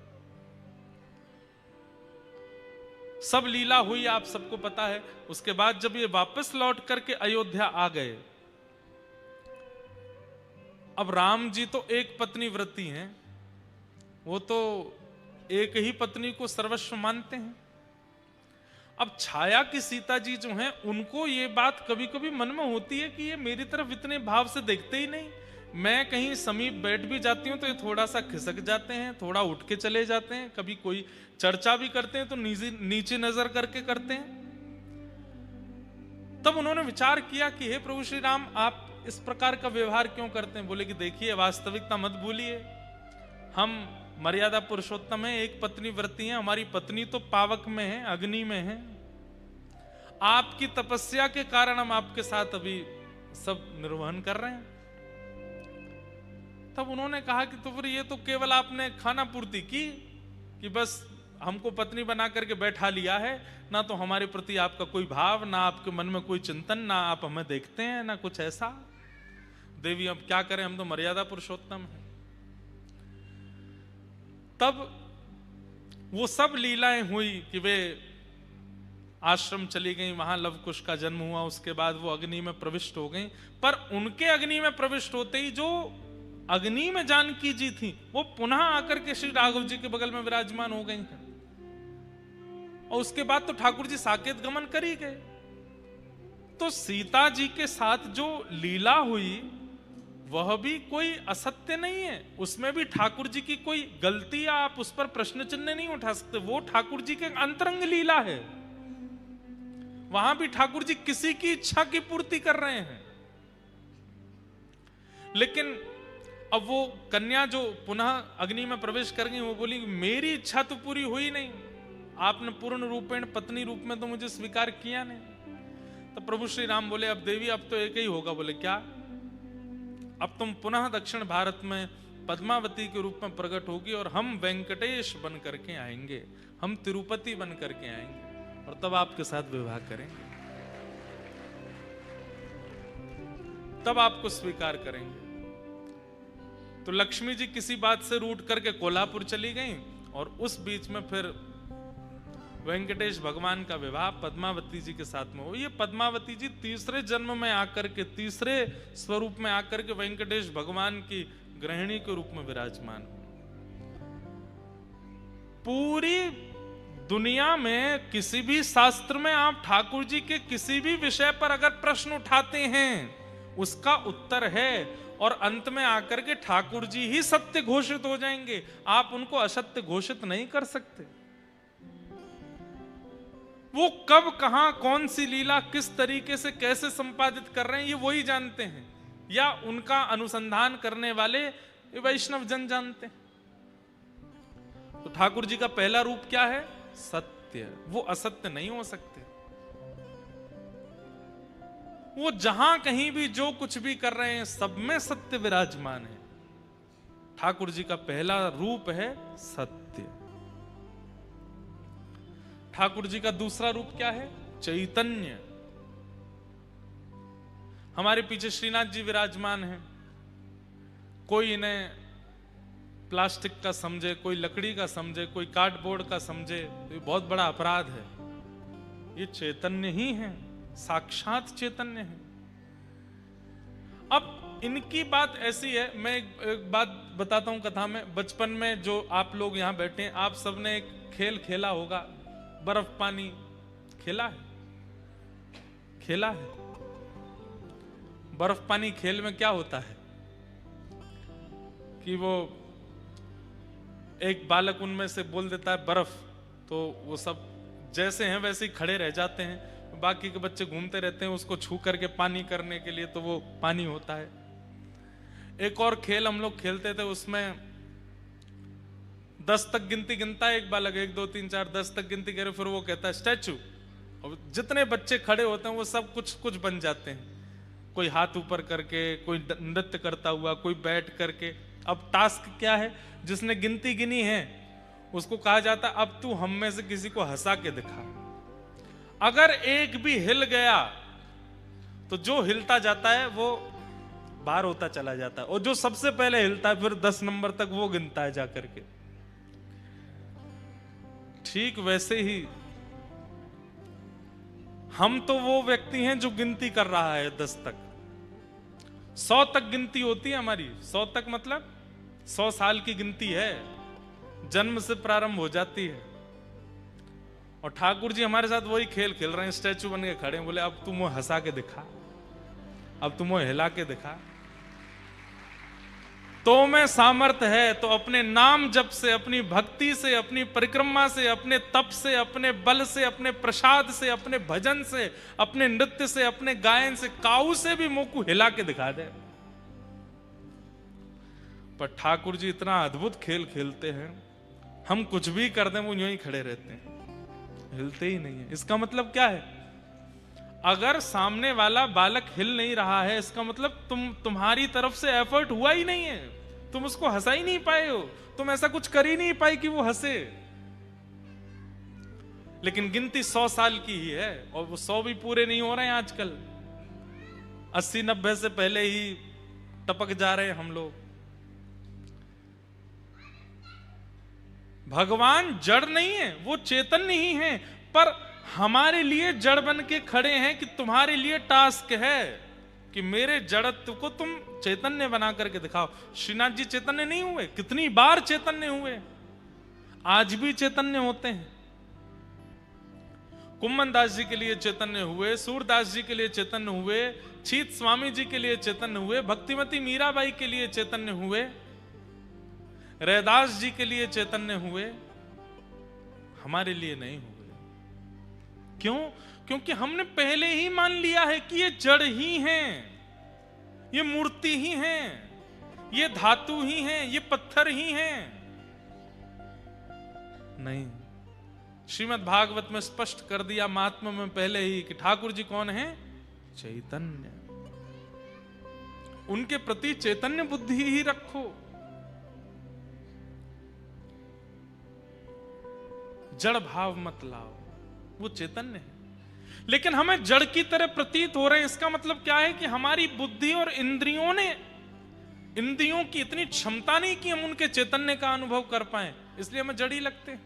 सब लीला हुई, आप सबको पता है। उसके बाद जब ये वापस लौट करके अयोध्या आ गए, अब राम जी तो एक पत्नी व्रती हैं, वो तो एक ही पत्नी को सर्वस्व मानते हैं। अब छाया की सीता जी जो हैं, उनको ये बात कभी कभी मन में होती है कि ये मेरी तरफ इतने भाव से देखते ही नहीं। मैं कहीं समीप बैठ भी जाती हूं तो ये थोड़ा सा खिसक जाते हैं, थोड़ा उठ के चले जाते हैं, कभी कोई चर्चा भी करते हैं तो नीचे नजर करके करते हैं। तब उन्होंने विचार किया कि हे प्रभु श्री राम, आप इस प्रकार का व्यवहार क्यों करते हैं? बोले कि देखिए, वास्तविकता मत भूलिए, हम मर्यादा पुरुषोत्तम है, एक पत्नी व्रती है, हमारी पत्नी तो पावक में है, अग्नि में है। आपकी तपस्या के कारण हम आपके साथ अभी सब निर्वहन कर रहे हैं। तब उन्होंने कहा कि तो फिर ये तो केवल आपने खाना पूर्ति की कि बस हमको पत्नी बना करके बैठा लिया है, ना तो हमारे प्रति आपका कोई भाव, ना आपके मन में कोई चिंतन, ना आप हमें देखते हैं, ना कुछ ऐसा। देवी अब क्या करें, हम तो मर्यादा पुरुषोत्तम हैं। तब वो सब लीलाएं हुई कि वे आश्रम चली गई, वहां लव कुश का जन्म हुआ, उसके बाद वो अग्नि में प्रविष्ट हो गई। पर उनके अग्नि में प्रविष्ट होते ही जो अग्नि में जानकी जी थी, वो पुनः आकर के श्री राघव जी के बगल में विराजमान हो गई हैं। और उसके बाद तो ठाकुर जी साकेत गमन कर ही गए। तो सीता जी के साथ जो लीला हुई वह भी कोई असत्य नहीं है, उसमें भी ठाकुर जी की कोई गलती या आप उस पर प्रश्न चिन्ह नहीं उठा सकते। वो ठाकुर जी के अंतरंग लीला है, वहां भी ठाकुर जी किसी की इच्छा की पूर्ति कर रहे हैं। लेकिन अब वो कन्या जो पुनः अग्नि में प्रवेश कर गई, वो बोली मेरी इच्छा तो पूरी हुई नहीं, आपने पूर्ण रूपेण पत्नी रूप में तो मुझे स्वीकार किया नहीं। तो प्रभु श्री राम बोले अब देवी अब तो एक ही होगा। बोले क्या? अब तुम पुनः दक्षिण भारत में पद्मावती के रूप में प्रकट होगी और हम वेंकटेश बन करके आएंगे, हम तिरुपति बन करके आएंगे और तब आपके साथ विवाह करेंगे, तब आपको स्वीकार करेंगे। तो लक्ष्मी जी किसी बात से रूठ करके कोल्हापुर चली गई और उस बीच में फिर वेंकटेश भगवान का विवाह पद्मावती जी के साथ में हो। ये पद्मावती जी तीसरे जन्म में आकर के, तीसरे स्वरूप में आकर के वेंकटेश भगवान की गृहिणी के रूप में विराजमान हो। पूरी दुनिया में किसी भी शास्त्र में आप ठाकुर जी के किसी भी विषय पर अगर प्रश्न उठाते हैं, उसका उत्तर है और अंत में आकर के ठाकुर जी ही सत्य घोषित हो जाएंगे। आप उनको असत्य घोषित नहीं कर सकते। वो कब, कहां, कौन सी लीला किस तरीके से कैसे संपादित कर रहे हैं ये वही जानते हैं, या उनका अनुसंधान करने वाले वैष्णव जन जानते हैं। तो ठाकुर जी का पहला रूप क्या है? सत्य। वो असत्य नहीं हो सकते। वो जहां कहीं भी जो कुछ भी कर रहे हैं सब में सत्य विराजमान है। ठाकुर जी का पहला रूप है सत्य। ठाकुर जी का दूसरा रूप क्या है? चैतन्य। हमारे पीछे श्रीनाथ जी विराजमान हैं। कोई इन्हें प्लास्टिक का समझे, कोई लकड़ी का समझे, कोई कार्डबोर्ड का समझे, तो ये बहुत बड़ा अपराध है। ये चैतन्य ही है, साक्षात चैतन्य है। अब इनकी बात ऐसी है, मैं एक बात बताता हूं कथा में। बचपन में जो आप लोग यहां बैठे हैं, आप सबने एक खेल खेला होगा, बर्फ पानी खेला है? खेला है? बर्फ पानी खेल में क्या होता है कि वो एक बालक उनमें से बोल देता है बर्फ, तो वो सब जैसे हैं वैसे ही खड़े रह जाते हैं, बाकी के बच्चे घूमते रहते हैं उसको छू करके पानी करने के लिए, तो वो पानी होता है। एक और खेल हम लोग खेलते थे, उसमें 10 तक गिनती गिनता है एक बालक, 1 2 3 4 10 तक गिनती करे, फिर वो कहता है स्टैचू, और जितने बच्चे खड़े होते हैं वो सब कुछ कुछ बन जाते हैं, कोई हाथ ऊपर करके, कोई नृत्य करता हुआ, कोई बैठ करके। अब टास्क क्या है, जिसने गिनती गिनी है उसको कहा जाता है अब तू हम में से किसी को हंसा के दिखा। अगर एक भी हिल गया तो जो हिलता जाता है वो बाहर होता चला जाता है, और जो सबसे पहले हिलता है फिर 10 नंबर तक वो गिनता है जाकर के। ठीक वैसे ही हम तो वो व्यक्ति हैं जो गिनती कर रहा है 10 तक। 100 तक गिनती होती है हमारी। 100 तक मतलब 100 साल की गिनती है, जन्म से प्रारंभ हो जाती है। और ठाकुर जी हमारे साथ वही खेल खेल रहे हैं, स्टैचू बन के खड़े हैं, बोले अब तुम वो हंसा के दिखा, अब तुम वो हिला के दिखा। तो में सामर्थ्य है तो अपने नाम जप से, अपनी भक्ति से, अपनी परिक्रमा से, अपने तप से, अपने बल से, अपने प्रसाद से, अपने भजन से, अपने नृत्य से, अपने गायन से, काऊ से भी मुंह को हिला के दिखा दे। पर ठाकुर जी इतना अद्भुत खेल खेलते हैं, हम कुछ भी कर दें वो यूं ही खड़े रहते हैं, हिलते ही नहीं है। इसका मतलब क्या है? अगर सामने वाला बालक हिल नहीं रहा है, इसका मतलब तुम्हारी तरफ से एफर्ट हुआ ही नहीं है, तुम उसको हंसा ही नहीं पाए हो, तुम ऐसा कुछ कर ही नहीं पाए कि वो हंसे। लेकिन गिनती 100 साल की ही है, और वो 100 भी पूरे नहीं हो रहे हैं आजकल, 80-90 से पहले ही टपक जा रहे हैं हम लोग। भगवान जड़ नहीं है, वो चैतन्य ही है, पर हमारे लिए जड़ बन के खड़े हैं कि तुम्हारे लिए टास्क है कि मेरे जड़त्व को तुम चैतन्य बना करके दिखाओ। श्रीनाथ जी चैतन्य नहीं हुए? कितनी बार चैतन्य हुए, आज भी चैतन्य होते हैं। कुम्मन दास जी के लिए चैतन्य हुए, सूरदास जी के लिए चैतन्य हुए, छीत स्वामी जी के लिए चैतन्य हुए, भक्तिमती मीराबाई के लिए चैतन्य हुए, रैदास जी के लिए चैतन्य हुए, हमारे लिए नहीं हुए। क्यों? क्योंकि हमने पहले ही मान लिया है कि ये जड़ ही हैं, ये मूर्ति ही हैं, ये धातु ही हैं, ये पत्थर ही हैं। नहीं, श्रीमद् भागवत में स्पष्ट कर दिया महात्मा में पहले ही कि ठाकुर जी कौन है? चैतन्य। उनके प्रति चैतन्य बुद्धि ही रखो, जड़ भाव मत लाओ, वो चैतन्य है। लेकिन हमें जड़ की तरह प्रतीत हो रहे हैं, इसका मतलब क्या है कि हमारी बुद्धि और इंद्रियों की इतनी क्षमता नहीं कि हम उनके चैतन्य का अनुभव कर पाए, इसलिए हमें जड़ ही लगते हैं।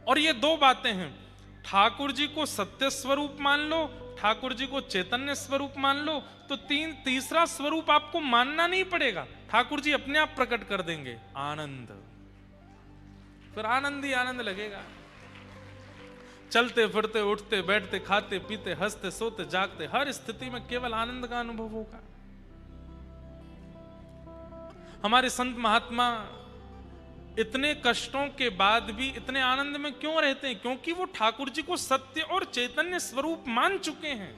और ये दो बातें हैं, ठाकुर जी को सत्य स्वरूप मान लो, ठाकुर जी को चैतन्य स्वरूप मान लो, तो तीसरा स्वरूप आपको मानना नहीं पड़ेगा, ठाकुर जी अपने आप प्रकट कर देंगे, आनंद। फिर आनंद ही आनंद लगेगा। चलते फिरते, उठते बैठते, खाते पीते, हंसते सोते जागते, हर स्थिति में केवल आनंद का अनुभव होगा। हमारे संत महात्मा इतने कष्टों के बाद भी इतने आनंद में क्यों रहते हैं? क्योंकि वो ठाकुर जी को सत्य और चैतन्य स्वरूप मान चुके हैं,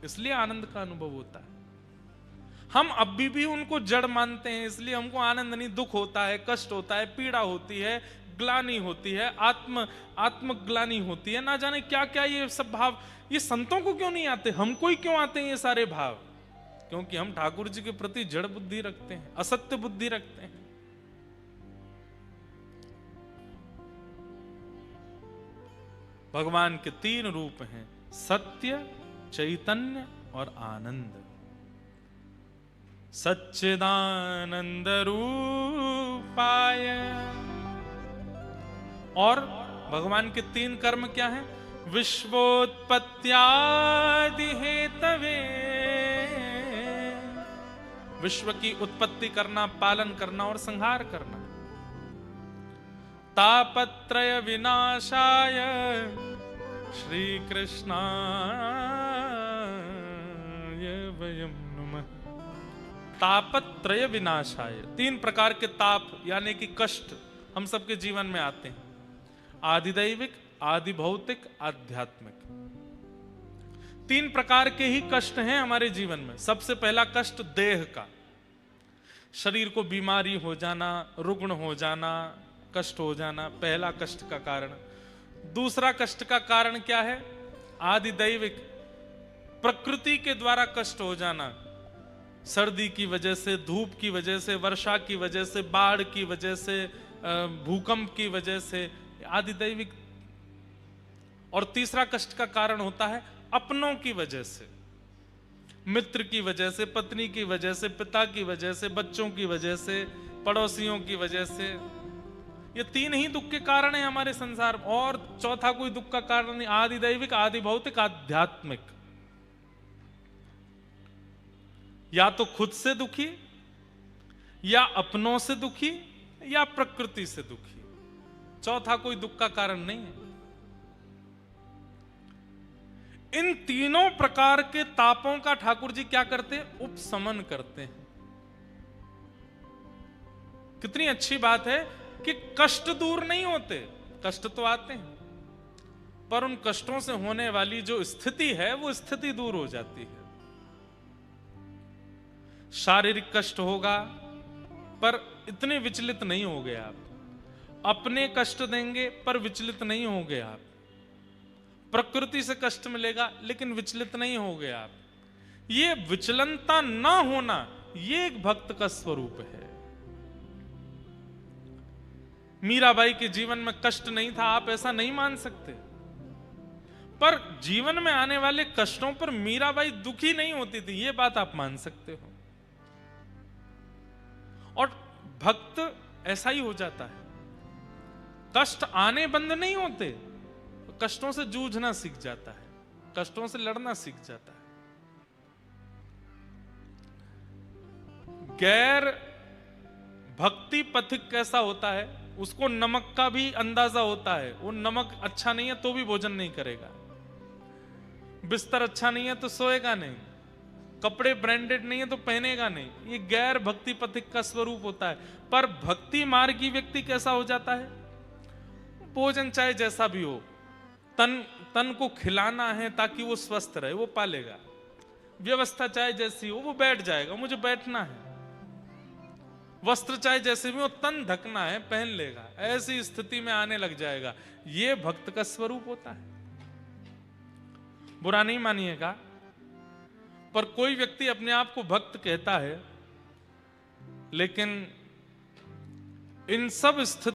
इसलिए आनंद का अनुभव होता है। हम अभी भी उनको जड़ मानते हैं, इसलिए हमको आनंद नहीं, दुख होता है, कष्ट होता है, पीड़ा होती है, ग्लानि होती है, आत्मग्लानि होती है, ना जाने क्या क्या ये सब भाव। ये संतों को क्यों नहीं आते, हमको ही क्यों आते हैं ये सारे भाव? क्योंकि हम ठाकुर जी के प्रति जड़ बुद्धि रखते हैं, असत्य बुद्धि रखते हैं। भगवान के 3 रूप हैं, सत्य, चैतन्य और आनंद। सच्चिदानंद रूपाय और भगवान के 3 कर्म क्या हैं? विश्वोत्पत्त्यादि हेतवे, विश्व की उत्पत्ति करना, पालन करना और संहार करना। तापत्रय विनाशाय श्री कृष्णाय वयं नमः। तापत्रय विनाशाय, 3 प्रकार के ताप यानी कि कष्ट हम सबके जीवन में आते हैं, आदिदैविक, आदि भौतिक, आध्यात्मिक। 3 प्रकार के ही कष्ट हैं हमारे जीवन में। सबसे पहला कष्ट देह का, शरीर को बीमारी हो जाना, रुग्ण हो जाना, कष्ट हो जाना, पहला कष्ट का कारण। दूसरा कष्ट का कारण क्या है? आदिदैविक, प्रकृति के द्वारा कष्ट हो जाना, सर्दी की वजह से, धूप की वजह से, वर्षा की वजह से, बाढ़ की वजह से, भूकंप की वजह से, आदिदैविक। और तीसरा कष्ट का कारण होता है अपनों की वजह से, मित्र की वजह से, पत्नी की वजह से, पिता की वजह से, बच्चों की वजह से, पड़ोसियों की वजह से। ये 3 ही दुख के कारण है हमारे संसार में, और चौथा कोई दुख का कारण नहीं। आदिदैविक, आदि भौतिक, आध्यात्मिक। या तो खुद से दुखी, या अपनों से दुखी, या प्रकृति से दुखी। चौथा कोई दुख का कारण नहीं है। इन तीनों प्रकार के तापों का ठाकुर जी क्या करते हैं? उपशमन करते हैं। कितनी अच्छी बात है कि कष्ट दूर नहीं होते, कष्ट तो आते हैं, पर उन कष्टों से होने वाली जो स्थिति है वो स्थिति दूर हो जाती है। शारीरिक कष्ट होगा पर इतने विचलित नहीं होगे आप, अपने कष्ट देंगे पर विचलित नहीं होगे आप, प्रकृति से कष्ट मिलेगा लेकिन विचलित नहीं होगे आप। ये विचलनता न होना, ये एक भक्त का स्वरूप है। मीराबाई के जीवन में कष्ट नहीं था, आप ऐसा नहीं मान सकते, पर जीवन में आने वाले कष्टों पर मीराबाई दुखी नहीं होती थी, ये बात आप मान सकते हो। और भक्त ऐसा ही हो जाता है, कष्ट आने बंद नहीं होते, कष्टों से जूझना सीख जाता है, कष्टों से लड़ना सीख जाता है। गैर भक्ति पथिक कैसा होता है? उसको नमक का भी अंदाजा होता है। वो नमक अच्छा नहीं है तो भी भोजन नहीं करेगा, बिस्तर अच्छा नहीं है तो सोएगा नहीं, कपड़े ब्रांडेड नहीं है तो पहनेगा नहीं। ये गैर भक्ति पथिक का स्वरूप होता है। पर भक्ति मार्गी व्यक्ति कैसा हो जाता है? भोजन चाहे जैसा भी हो, तन को खिलाना है ताकि वो स्वस्थ रहे, वो पालेगा। व्यवस्था चाहे जैसी हो, वो बैठ जाएगा, मुझे बैठना है। वस्त्र चाहे जैसे भी हो, तन ढकना है, पहन लेगा, ऐसी स्थिति में आने लग जाएगा। ये भक्त का स्वरूप होता है। बुरा नहीं मानिएगा, पर कोई व्यक्ति अपने आप को भक्त कहता है, लेकिन इन सब स्थिति